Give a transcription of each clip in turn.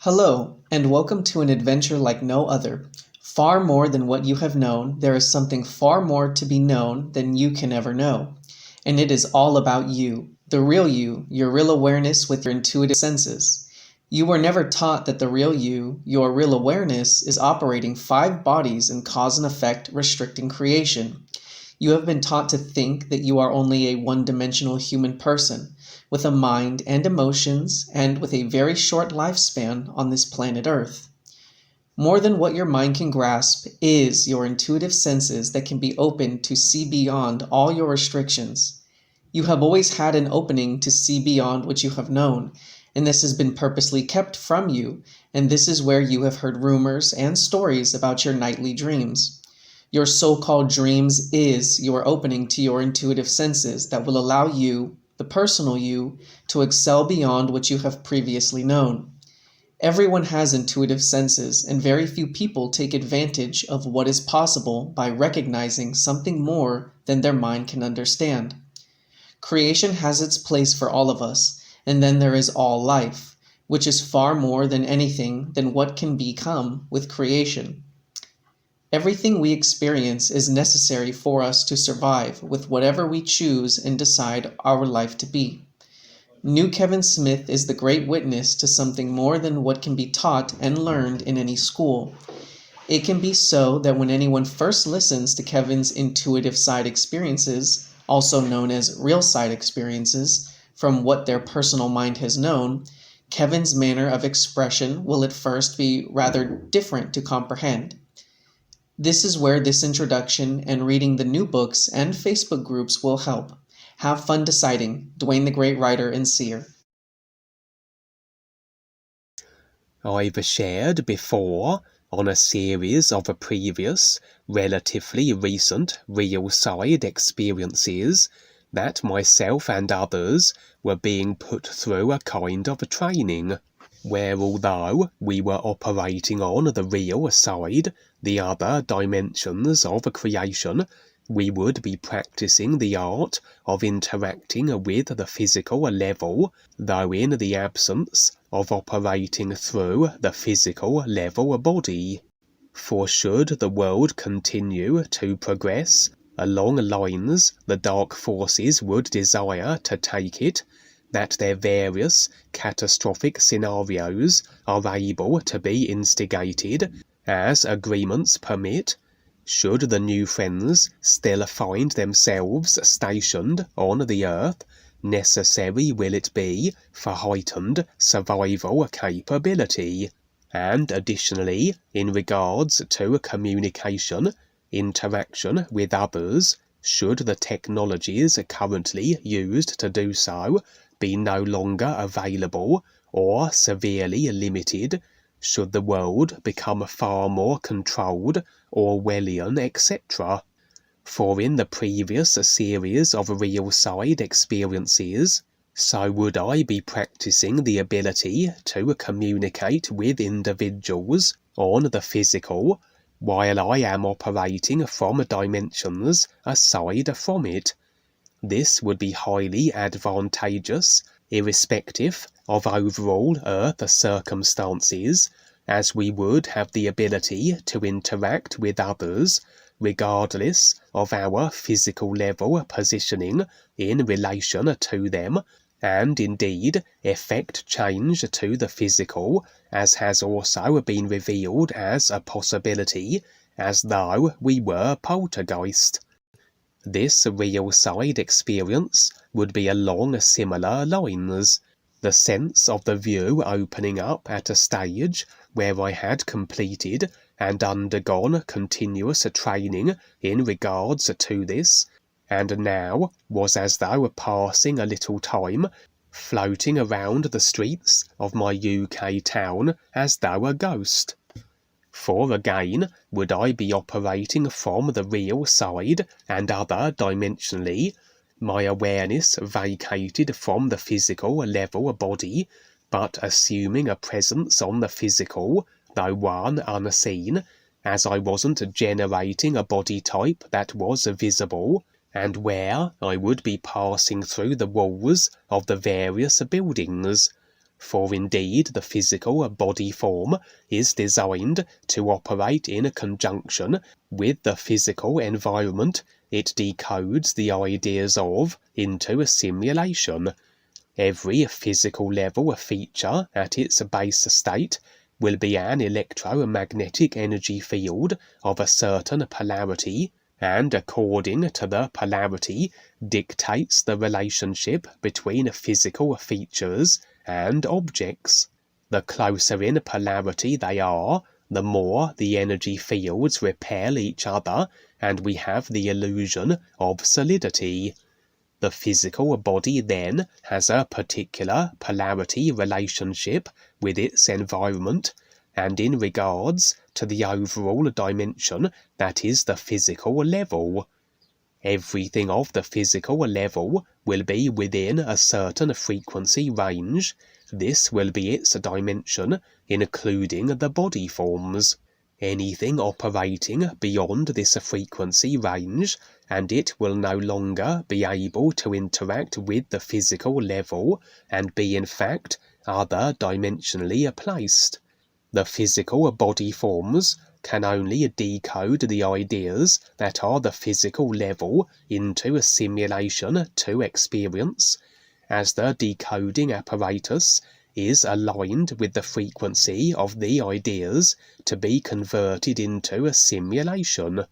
Hello, and welcome to an adventure like no other. Far more than what you have known, there is something far more to be known than you can ever know. And it is all about you, the real you, your real awareness with your intuitive senses. You were never taught that the real you, your real awareness, is operating 5 bodies in cause and effect, restricting creation. You have been taught to think that you are only a one-dimensional human person, with a mind and emotions, and with a very short lifespan on this planet Earth. More than what your mind can grasp is your intuitive senses that can be opened to see beyond all your restrictions. You have always had an opening to see beyond what you have known, and this has been purposely kept from you, and this is where you have heard rumors and stories about your nightly dreams. Your so-called dreams is your opening to your intuitive senses that will allow you, the personal you, to excel beyond what you have previously known. Everyone has intuitive senses, and very few people take advantage of what is possible by recognizing something more than their mind can understand. Creation has its place for all of us, and then there is all life, which is far more than anything than what can become with creation. Everything we experience is necessary for us to survive with whatever we choose and decide our life to be. New Kevin Smith is the great witness to something more than what can be taught and learned in any school. It can be so that when anyone first listens to Kevin's intuitive side experiences, also known as real side experiences, from what their personal mind has known, Kevin's manner of expression will at first be rather different to comprehend. This is where this introduction and reading the new books and Facebook groups will help. Have fun deciding. DUANE the Great Writer and Seer. I've shared before on a series of previous, relatively recent real-side experiences that myself and others were being put through a kind of training, where although we were operating on the real side, the other dimensions of creation, we would be practicing the art of interacting with the physical level, though in the absence of operating through the physical level body. For should the world continue to progress along lines the dark forces would desire to take it, that their various catastrophic scenarios are able to be instigated as agreements permit, should the new friends still find themselves stationed on the earth, necessary will it be for heightened survival capability, and additionally, in regards to communication, interaction with others, should the technologies currently used to do so be no longer available or severely limited, should the world become far more controlled, Orwellian, etc. For in the previous series of real-side experiences, so would I be practicing the ability to communicate with individuals on the physical, while I am operating from dimensions aside from it. This would be highly advantageous, irrespective of overall Earth circumstances, as we would have the ability to interact with others, regardless of our physical level positioning in relation to them, and indeed effect change to the physical, as has also been revealed as a possibility, as though we were poltergeist. This real-side experience would be along similar lines, the sense of the view opening up at a stage where I had completed and undergone continuous training in regards to this, and now was as though passing a little time floating around the streets of my UK town as though a ghost. For again, would I be operating from the real side and other dimensionally, my awareness vacated from the physical level body, but assuming a presence on the physical, though one unseen, as I wasn't generating a body type that was visible, and where I would be passing through the walls of the various buildings, for indeed the physical body form is designed to operate in conjunction with the physical environment it decodes the ideas of into a simulation. Every physical level feature at its base state will be an electromagnetic energy field of a certain polarity, and according to the polarity dictates the relationship between physical features and objects. The closer in polarity they are, the more the energy fields repel each other, and we have the illusion of solidity. The physical body then has a particular polarity relationship with its environment, and in regards to the overall dimension that is the physical level. Everything of the physical level will be within a certain frequency range. This will be its dimension, including the body forms. Anything operating beyond this frequency range, and it will no longer be able to interact with the physical level and be in fact other dimensionally placed. The physical body forms can only decode the ideas that are the physical level into a simulation to experience, as the decoding apparatus is aligned with the frequency of the ideas to be converted into a simulation.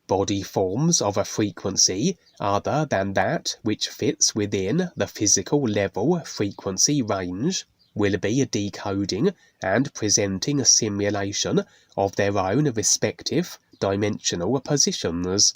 Body forms of a frequency other than that which fits within the physical level frequency range will be decoding and presenting a simulation of their own respective dimensional positions.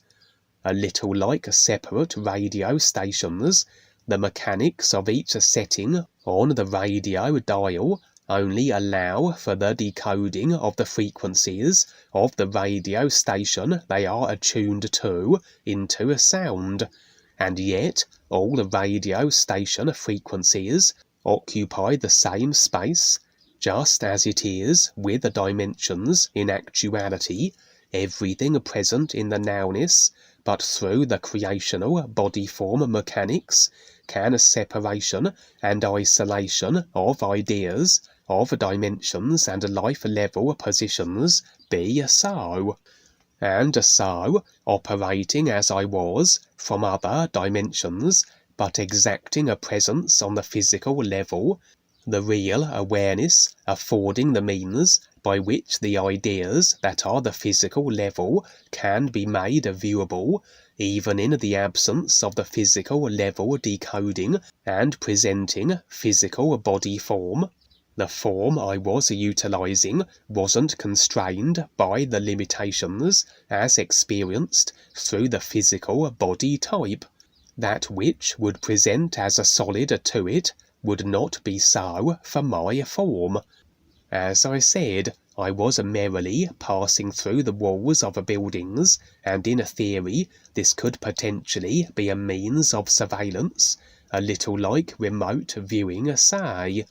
A little like separate radio stations, the mechanics of each setting on the radio dial only allow for the decoding of the frequencies of the radio station they are attuned to into a sound, and yet all the radio station frequencies occupy the same space, just as it is with the dimensions in actuality, everything present in the nowness, but through the creational body form mechanics can a separation and isolation of ideas, of dimensions and life level positions be so. And so, operating as I was from other dimensions, but exacting a presence on the physical level, the real awareness affording the means by which the ideas that are the physical level can be made viewable, even in the absence of the physical level decoding and presenting physical body form. The form I was utilizing wasn't constrained by the limitations as experienced through the physical body type. That which would present as a solid to it would not be so for my form. As I said, I was merely passing through the walls of buildings, and in theory this could potentially be a means of surveillance, a little like remote viewing, say.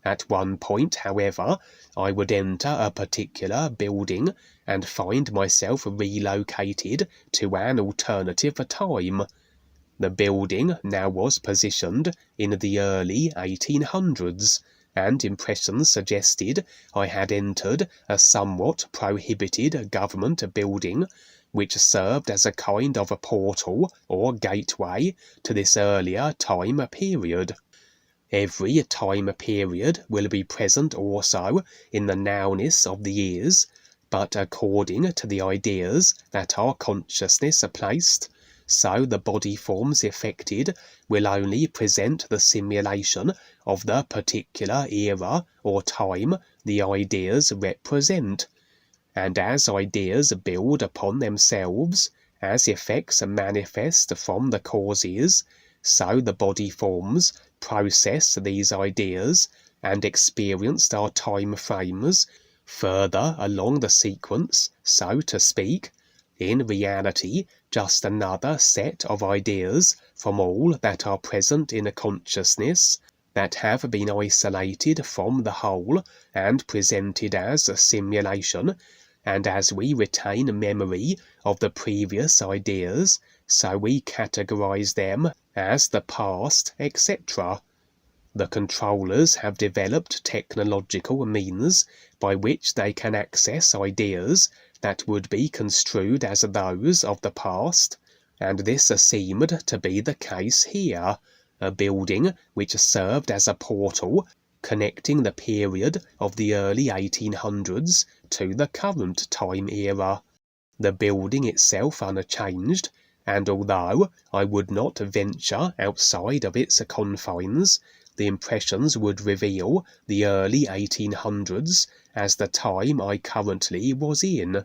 At one point, however, I would enter a particular building and find myself relocated to an alternative time. The building now was positioned in the early 1800s, and impressions suggested I had entered a somewhat prohibited government building, which served as a kind of a portal or gateway to this earlier time period. Every time period will be present also in the nowness of the years, but according to the ideas that our consciousness placed, so the body forms effected will only present the simulation of the particular era or time the ideas represent. And as ideas build upon themselves, as effects manifest from the causes, so the body forms process these ideas and experienced our time frames further along the sequence, so to speak, in reality just another set of ideas from all that are present in a consciousness that have been isolated from the whole and presented as a simulation, and as we retain memory of the previous ideas, so we categorize them as the past, etc. The controllers have developed technological means by which they can access ideas that would be construed as those of the past, and this seemed to be the case here, a building which served as a portal connecting the period of the early 1800s to the current time era. The building itself unchanged, and although I would not venture outside of its confines, the impressions would reveal the early 1800s as the time I currently was in.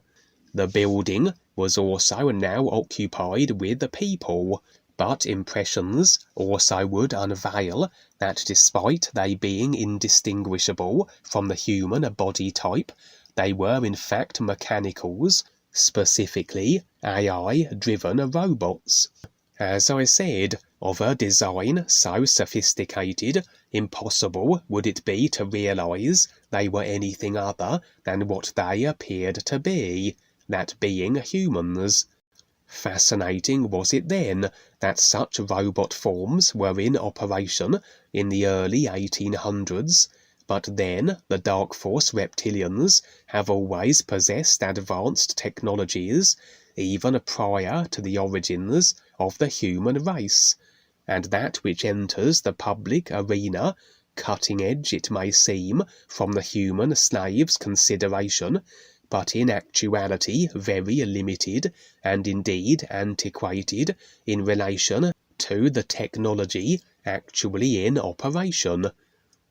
The building was also now occupied with people, but impressions also would unveil that despite they being indistinguishable from the human body type, they were in fact mechanicals, specifically AI-driven robots. As I said, of a design so sophisticated, impossible would it be to realize they were anything other than what they appeared to be, that being humans. Fascinating was it then that such robot forms were in operation in the early 1800s, but then the Dark Force reptilians have always possessed advanced technologies, even prior to the origins of the human race, and that which enters the public arena, cutting edge it may seem from the human slave's consideration, but in actuality very limited and indeed antiquated in relation to the technology actually in operation.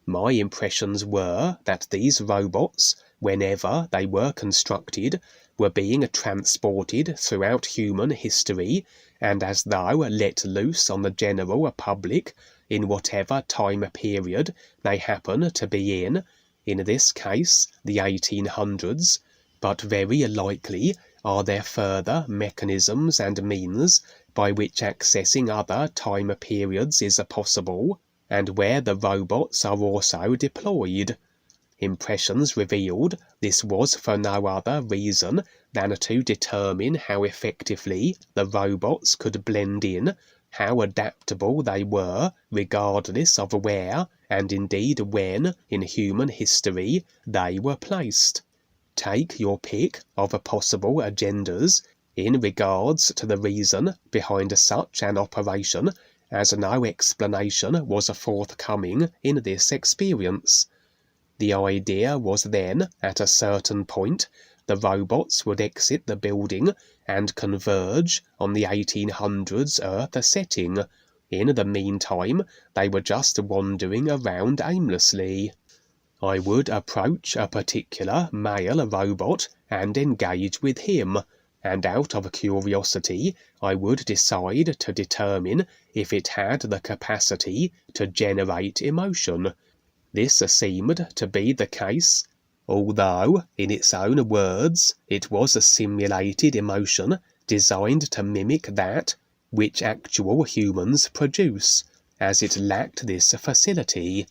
My impressions were that these robots, whenever they were constructed, were being transported throughout human history, and as though let loose on the general public in whatever time period they happen to be in this case the 1800s, but very likely are there further mechanisms and means by which accessing other time periods is possible, and where the robots are also deployed. Impressions revealed this was for no other reason than to determine how effectively the robots could blend in, how adaptable they were regardless of where, and indeed when, in human history they were placed. Take your pick of possible agendas in regards to the reason behind such an operation, as no explanation was forthcoming in this experience. The idea was then, at a certain point, the robots would exit the building and converge on the 1800s Earth setting. In the meantime, they were just wandering around aimlessly. I would approach a particular male robot and engage with him, and out of curiosity I would decide to determine if it had the capacity to generate emotion. This seemed to be the case, although, in its own words, it was a simulated emotion designed to mimic that which actual humans produce, as it lacked this facility.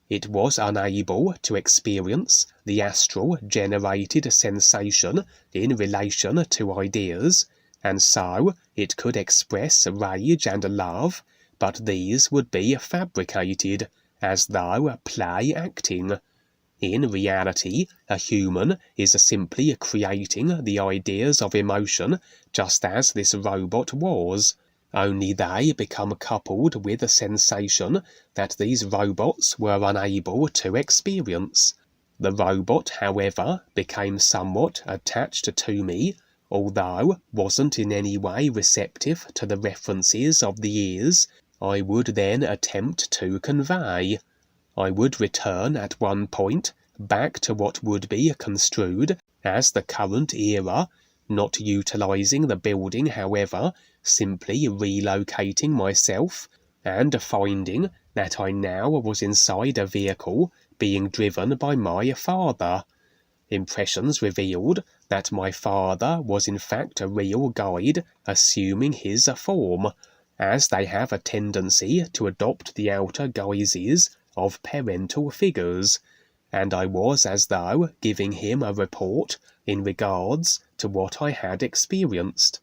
It was unable to experience the astral-generated sensation in relation to ideas, and so it could express rage and love, but these would be fabricated, as though play-acting. In reality, a human is simply creating the ideas of emotion just as this robot was, only they become coupled with a sensation that these robots were unable to experience. The robot, however, became somewhat attached to me, although wasn't in any way receptive to the references of the ears I would then attempt to convey. I would return at one point back to what would be construed as the current era, not utilizing the building, however, simply relocating myself, and finding that I now was inside a vehicle being driven by my father. Impressions revealed that my father was in fact a real guide assuming his form, as they have a tendency to adopt the outer guises of parental figures, and I was as though giving him a report in regards to what I had experienced.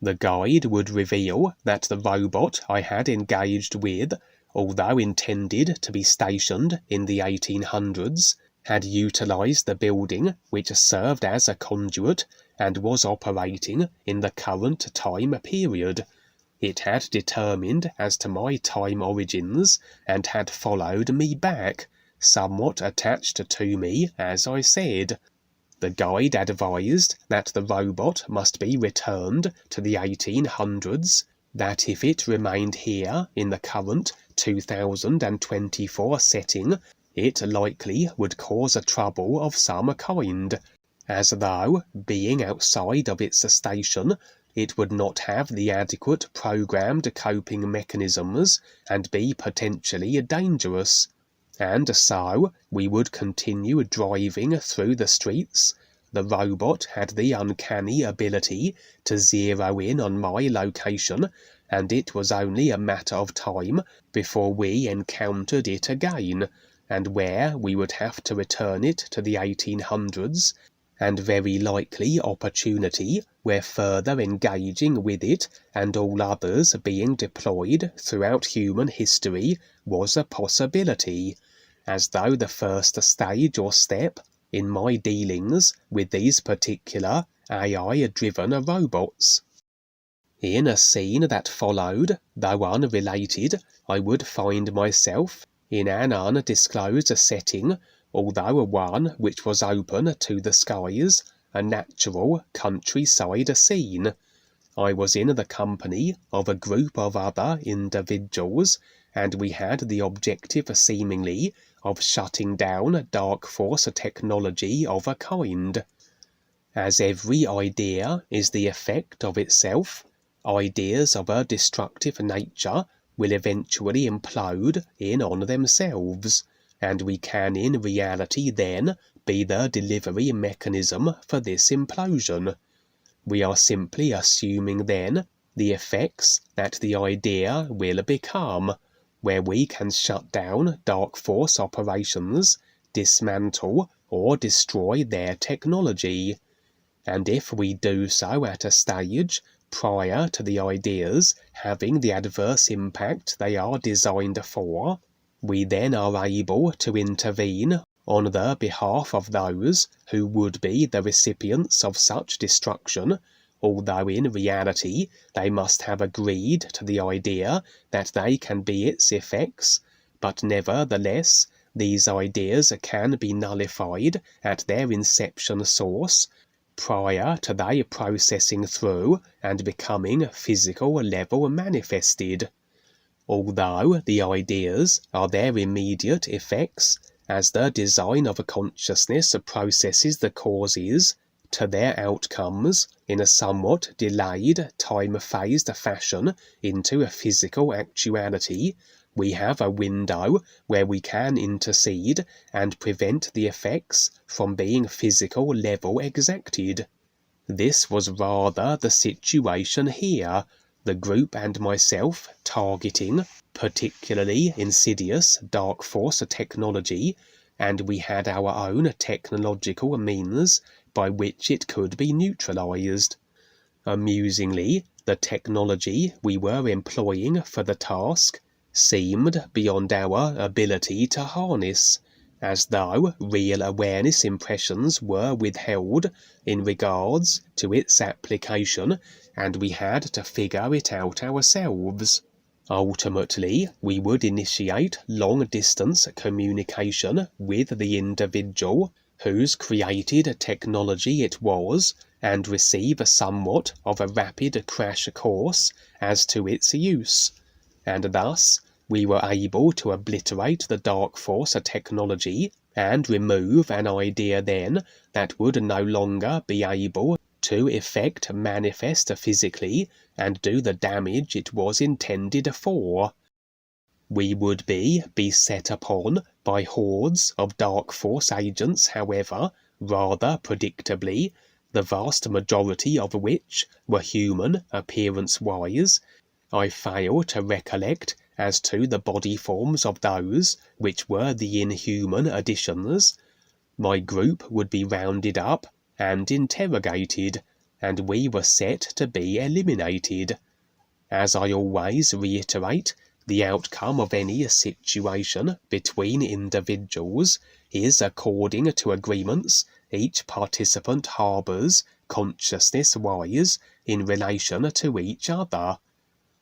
The guide would reveal that the robot I had engaged with although intended to be stationed in the 1800s, had utilised the building which served as a conduit and was operating in the current time period. It had determined as to my time origins and had followed me back, somewhat attached to me, as I said. The guide advised that the robot must be returned to the 1800s, that if it remained here in the current 2024 setting, it likely would cause a trouble of some kind, as though, being outside of its station, it would not have the adequate programmed coping mechanisms and be potentially dangerous. And so we would continue driving through the streets. The robot had the uncanny ability to zero in on my location, and it was only a matter of time before we encountered it again, and where we would have to return it to the 1800s, and very likely opportunity where further engaging with it and all others being deployed throughout human history was a possibility, as though the first stage or step in my dealings with these particular AI-driven robots. In a scene that followed, though unrelated, I would find myself in an undisclosed setting, although one which was open to the skies, a natural countryside scene. I was in the company of a group of other individuals, and we had the objective seemingly of shutting down dark force technology of a kind. As every idea is the effect of itself, ideas of a destructive nature will eventually implode in on themselves, and we can in reality then be the delivery mechanism for this implosion. We are simply assuming then the effects that the idea will become, where we can shut down dark force operations, dismantle or destroy their technology. And if we do so at a stage prior to the ideas having the adverse impact they are designed for, we then are able to intervene on the behalf of those who would be the recipients of such destruction, although in reality they must have agreed to the idea that they can be its effects, but nevertheless these ideas can be nullified at their inception source, prior to they processing through and becoming physical level manifested. Although the ideas are their immediate effects, as the design of a consciousness processes the causes to their outcomes in a somewhat delayed time-phased fashion into a physical actuality, we have a window where we can intercede and prevent the effects from being physical level exacted. This was rather the situation here, the group and myself targeting particularly insidious dark force technology, and we had our own technological means by which it could be neutralized. Amusingly, the technology we were employing for the task seemed beyond our ability to harness, as though real awareness impressions were withheld in regards to its application, and we had to figure it out ourselves. Ultimately, we would initiate long-distance communication with the individual whose created technology it was, and receive somewhat of a rapid crash course as to its use. And thus, we were able to obliterate the dark force technology and remove an idea then that would no longer be able to effect manifest physically and do the damage it was intended for. We would be beset upon by hordes of dark force agents, however, rather predictably, the vast majority of which were human appearance-wise. I fail to recollect as to the body forms of those which were the inhuman additions. My group would be rounded up and interrogated, and we were set to be eliminated. As I always reiterate, The outcome of any situation between individuals is according to agreements each participant harbours consciousness-wise in relation to each other.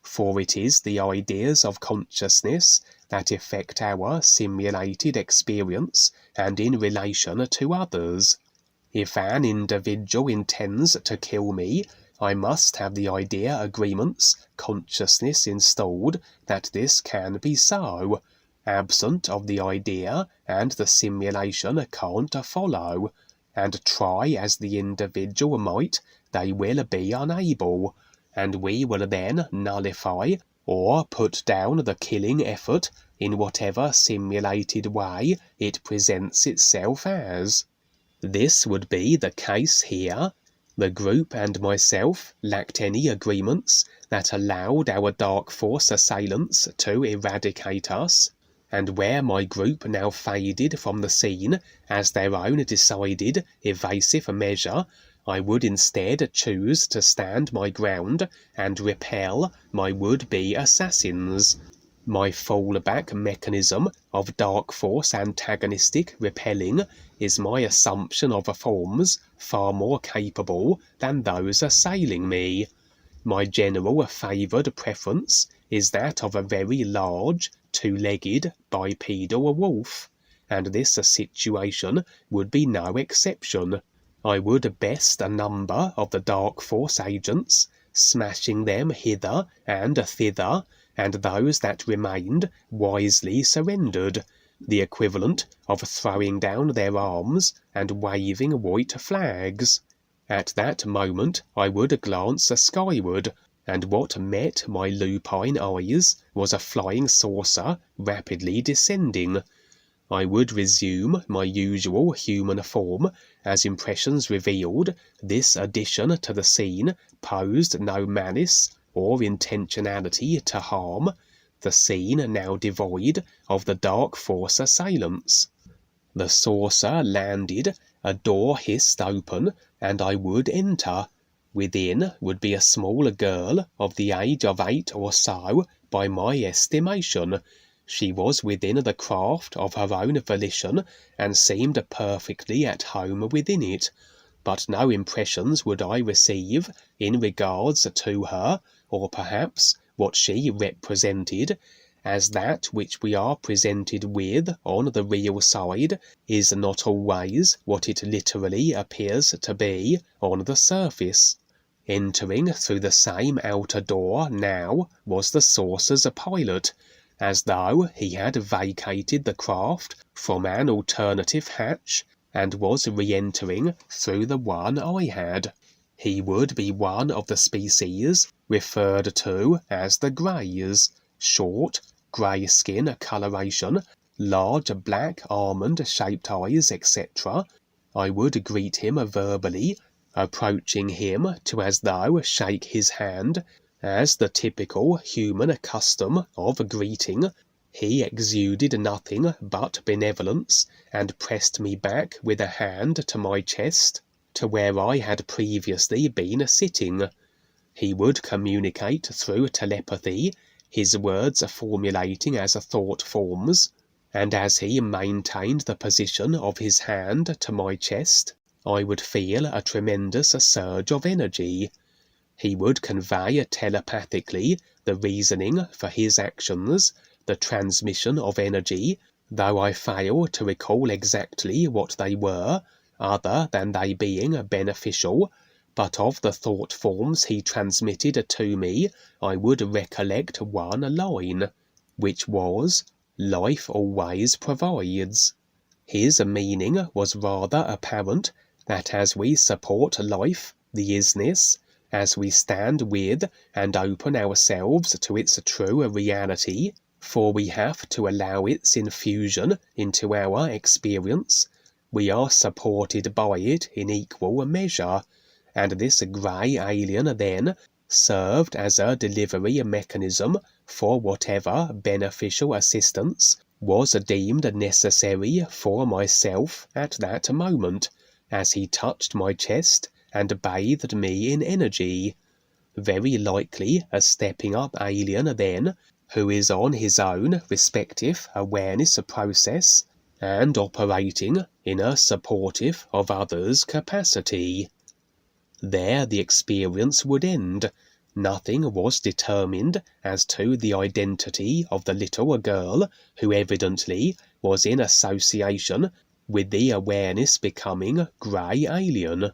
For it is the ideas of consciousness that affect our simulated experience and in relation to others. If an individual intends to kill me, I must have the idea agreements consciousness installed that this can be so. Absent of the idea and the simulation can't follow, and try as the individual might, they will be unable, and we will then nullify or put down the killing effort in whatever simulated way it presents itself as. This would be the case here. The group and myself lacked any agreements that allowed our dark force assailants to eradicate us, and where my group now faded from the scene as their own decided evasive measure, I would instead choose to stand my ground and repel my would-be assassins. My fallback mechanism of dark force antagonistic repelling is my assumption of forms far more capable than those assailing me. My general favoured preference is that of a very large, two-legged, bipedal wolf, and this situation would be no exception. I would best a number of the dark force agents, smashing them hither and thither, and those that remained wisely surrendered, the equivalent of throwing down their arms and waving white flags. At that moment I would glance skyward, and what met my lupine eyes was a flying saucer rapidly descending. I would resume my usual human form, as impressions revealed this addition to the scene posed no malice or intentionality to harm, the scene now devoid of the dark force assailants. The saucer landed, a door hissed open, and I would enter. Within would be a small girl of the age of 8 or so, by my estimation. She was within the craft of her own volition, and seemed perfectly at home within it. But no impressions would I receive in regards to her, or perhaps what she represented, as that which we are presented with on the real side is not always what it literally appears to be on the surface. Entering through the same outer door now was the saucer's pilot, as though he had vacated the craft from an alternative hatch, and was re-entering through the one I had. He would be one of the species referred to as the Greys, short, grey skin coloration, large black almond-shaped eyes, etc. I would greet him verbally, approaching him to as though shake his hand, as the typical human custom of greeting. He exuded nothing but benevolence, and pressed me back with a hand to my chest, to where I had previously been sitting. He would communicate through telepathy, his words formulating as thought forms, and as he maintained the position of his hand to my chest, I would feel a tremendous surge of energy. He would convey telepathically the reasoning for his actions, the transmission of energy, though I fail to recall exactly what they were, other than they being beneficial, but of the thought forms he transmitted to me I would recollect one line, which was, "Life always provides." His meaning was rather apparent, that as we support life, the isness, as we stand with and open ourselves to its true reality, for we have to allow its infusion into our experience, we are supported by it in equal measure, and this grey alien then served as a delivery mechanism for whatever beneficial assistance was deemed necessary for myself at that moment, as he touched my chest and bathed me in energy. Very likely a stepping up alien then, who is on his own respective awareness process and operating in a supportive of others' capacity. There the experience would end. Nothing was determined as to the identity of the little girl who evidently was in association with the awareness becoming grey alien.